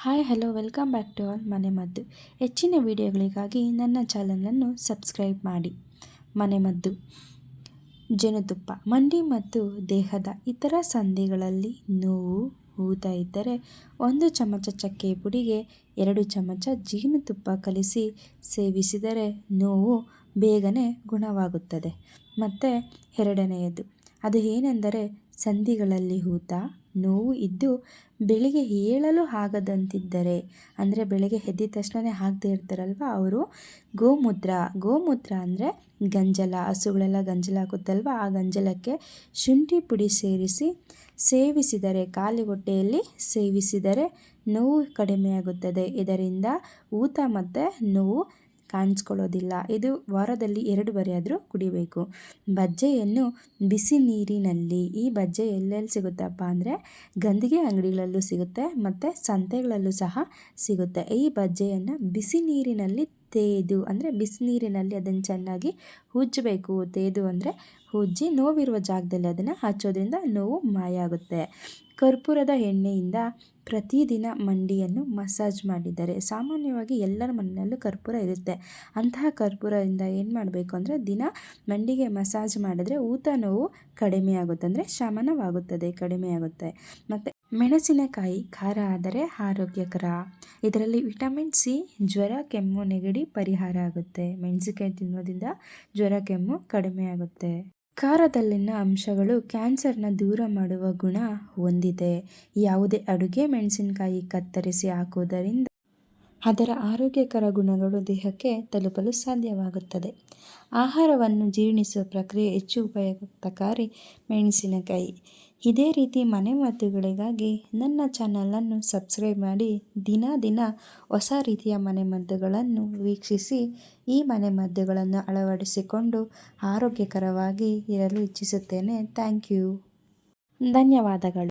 Hi hello welcome back to all Manemaddu. ಹೆಚ್ಚಿನ ವಿಡಿಯೋಗಳಿಗಾಗಿ ನನ್ನ ಚಾನಲನ್ನು ಸಬ್ಸ್ಕ್ರೈಬ್ ಮಾಡಿ. ಮನೆಮದ್ದು ಜೇನುತುಪ್ಪ ಮಂಡಿ ಮತ್ತು ದೇಹದ ಇತರ ಸಂಧಿಗಳಲ್ಲಿ ನೋವು ಊತ ಇದ್ದರೆ 1 ಚಮಚ ಚಕ್ಕೆ ಪುಡಿಗೆ 2 ಚಮಚ ಜೇನುತುಪ್ಪ ಕಲಿಸಿ ಸೇವಿಸಿದರೆ ನೋವು ಬೇಗನೆ ಗುಣವಾಗುತ್ತದೆ. ಮತ್ತು ಎರಡನೆಯದು ಅದು ಏನೆಂದರೆ ಸಂಧಿಗಳಲ್ಲಿ ಊತ ನೋವು ಇದ್ದು ಬೆಳಿಗ್ಗೆ ಏಳಲು ಆಗದಂತಿದ್ದರೆ, ಅಂದರೆ ಬೆಳಗ್ಗೆ ಎದ್ದ ತಕ್ಷಣ ಆಗದೇ ಇರ್ತಾರಲ್ವ ಅವರು ಗೋಮೂತ್ರ ಅಂದರೆ ಗಂಜಲ, ಹಸುಗಳೆಲ್ಲ ಗಂಜಲ ಹಾಕುತ್ತಲ್ವ, ಆ ಗಂಜಲಕ್ಕೆ ಶುಂಠಿ ಪುಡಿ ಸೇರಿಸಿ ಸೇವಿಸಿದರೆ, ಖಾಲಿ ಹೊಟ್ಟೆಯಲ್ಲಿ ಸೇವಿಸಿದರೆ ನೋವು ಕಡಿಮೆಯಾಗುತ್ತದೆ. ಇದರಿಂದ ಊತ ಮತ್ತು ನೋವು ಕಾಣಿಸ್ಕೊಳ್ಳೋದಿಲ್ಲ. ಇದು ವಾರದಲ್ಲಿ 2 ಬಾರಿ ಆದರೂ ಕುಡಿಬೇಕು. ಬಜ್ಜೆಯನ್ನು ಬಿಸಿ ನೀರಿನಲ್ಲಿ, ಈ ಬಜ್ಜೆ ಎಲ್ಲೆಲ್ಲಿ ಸಿಗುತ್ತಪ್ಪ ಅಂದರೆ ಗಂದಿಗೆ ಅಂಗಡಿಗಳಲ್ಲೂ ಸಿಗುತ್ತೆ ಮತ್ತು ಸಂತೆಗಳಲ್ಲೂ ಸಹ ಸಿಗುತ್ತೆ. ಈ ಬಜ್ಜೆಯನ್ನು ಬಿಸಿ ನೀರಿನಲ್ಲಿ ತೇದು, ಅಂದರೆ ಬಿಸಿ ನೀರಿನಲ್ಲಿ ಅದನ್ನು ಚೆನ್ನಾಗಿ ಉಜ್ಜಬೇಕು. ತೇದು ಅಂದರೆ ಉಜ್ಜಿ ನೋವಿರುವ ಜಾಗದಲ್ಲಿ ಅದನ್ನು ಹಚ್ಚೋದ್ರಿಂದ ನೋವು ಮಾಯ ಆಗುತ್ತೆ. ಕರ್ಪೂರದ ಎಣ್ಣೆಯಿಂದ ಪ್ರತಿದಿನ ಮಂಡಿಯನ್ನು ಮಸಾಜ್ ಮಾಡಿದರೆ, ಸಾಮಾನ್ಯವಾಗಿ ಎಲ್ಲರ ಮನೆಯಲ್ಲೂ ಕರ್ಪೂರ ಇರುತ್ತೆ. ಅಂತಹ ಕರ್ಪೂರದಿಂದ ಏನು ಮಾಡಬೇಕು ಅಂದರೆ ದಿನ ಮಂಡಿಗೆ ಮಸಾಜ್ ಮಾಡಿದ್ರೆ ಊತ ನೋವು ಕಡಿಮೆಯಾಗುತ್ತೆ, ಅಂದರೆ ಶಮನವಾಗುತ್ತದೆ, ಕಡಿಮೆಯಾಗುತ್ತೆ. ಮತ್ತು ಮೆಣಸಿನಕಾಯಿ ಖಾರ ಆದರೆ ಆರೋಗ್ಯಕರ. ಇದರಲ್ಲಿ ವಿಟಮಿನ್ ಸಿ, ಜ್ವರ, ಕೆಮ್ಮು, ನೆಗಡಿ ಪರಿಹಾರ ಆಗುತ್ತೆ. ಮೆಣಸಿನಕಾಯಿ ತಿನ್ನೋದ್ರಿಂದ ಜ್ವರ, ಕೆಮ್ಮು ಕಡಿಮೆಯಾಗುತ್ತೆ. ಖಾರದಲ್ಲಿನ ಅಂಶಗಳು ಕ್ಯಾನ್ಸರ್ನ ದೂರ ಮಾಡುವ ಗುಣ ಹೊಂದಿದೆ. ಯಾವುದೇ ಅಡುಗೆ ಮೆಣಸಿನಕಾಯಿ ಕತ್ತರಿಸಿ ಹಾಕುವುದರಿಂದ ಅದರ ಆರೋಗ್ಯಕರ ಗುಣಗಳು ದೇಹಕ್ಕೆ ತಲುಪಲು ಸಾಧ್ಯವಾಗುತ್ತದೆ. ಆಹಾರವನ್ನು ಜೀರ್ಣಿಸುವ ಪ್ರಕ್ರಿಯೆ ಹೆಚ್ಚು ಉಪಯುಕ್ತಕಾರಿ ಮೆಣಸಿನಕಾಯಿ. ಇದೇ ರೀತಿ ಮನೆಮದ್ದುಗಳಿಗಾಗಿ ನನ್ನ ಚಾನಲನ್ನು ಸಬ್ಸ್ಕ್ರೈಬ್ ಮಾಡಿ. ದಿನ ಹೊಸ ರೀತಿಯ ಮನೆಮದ್ದುಗಳನ್ನು ವೀಕ್ಷಿಸಿ ಈ ಮನೆಮದ್ದುಗಳನ್ನು ಅಳವಡಿಸಿಕೊಂಡು ಆರೋಗ್ಯಕರವಾಗಿ ಇರಲು ಇಚ್ಛಿಸುತ್ತೇನೆ. Thank you. ಧನ್ಯವಾದಗಳು.